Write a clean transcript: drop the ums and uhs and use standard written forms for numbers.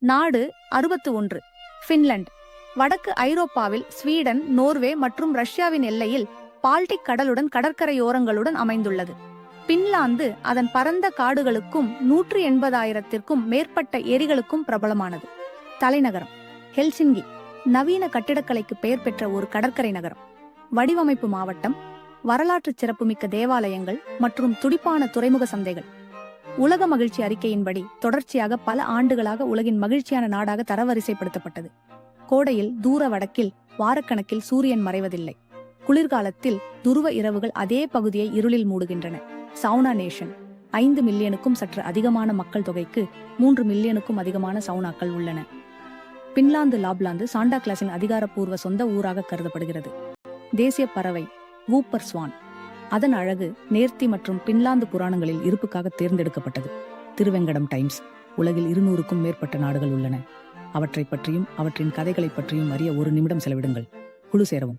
நாடு 61. பின்லாந்து வடக்கு ஐரோப்பாவில் ஸ்வீடன், நோர்வே மற்றும் ரஷ்யாவின் எல்லையில் பால்டிக் கடலுடன் கடற்கரையோரங்களுடன் அமைந்துள்ளது. பின்லாந்து அதன் பரந்த காடுகளுக்கும் 180,000த்திற்கும் மேற்பட்ட ஏரிகளுக்கும் பிரபலமானது. தலைநகரம் ஹெல்சிங்கி நவீன கட்டிடக்கலைக்கு பெயர் பெற்ற ஒரு கடற்கரை நகரம். வடிவமைப்பு மாவட்டம், வரலாற்று சிறப்புமிக்க தேவாலயங்கள் மற்றும் துடிப்பான துறைமுக சந்தைகள். உலக மகிழ்ச்சி அறிக்கையின்படி தொடர்ச்சியாக பல ஆண்டுகளாக உலகின் மகிழ்ச்சியான நாடாக தரவரிசைப்படுத்தப்பட்டது. கோடையில் தூர வடக்கில் வாரக்கணக்கில் சூரியன் மறைவதில்லை. குளிர்காலத்தில் துருவ இரவுகள் அதே பகுதியை இருளில் மூடுகின்றன. சவுனா நேஷன் 5 மில்லியனுக்கும் சற்று அதிகமான மக்கள் தொகைக்கு 3 மில்லியனுக்கும் அதிகமான சவுனாக்கள் உள்ளன. பின்லாந்து லாப்லாந்து சாண்டா கிளாஸின் அதிகாரப்பூர்வ சொந்த ஊராக கருதப்படுகிறது. தேசிய பறவை வூப்பர் ஸ்வான். அதன் அழகு, நேர்த்தி மற்றும் பின்லாந்து புராணங்களில் இருப்புக்காக தேர்ந்தெடுக்கப்பட்டது. திருவெங்கடம் டைம்ஸ். உலகில் 200க்கும் மேற்பட்ட நாடுகள் உள்ளன. அவற்றை பற்றியும் அவற்றின் கதைகளை பற்றியும் அறிய 1 நிமிடம் செலவிடுங்கள். குழு சேரவும்.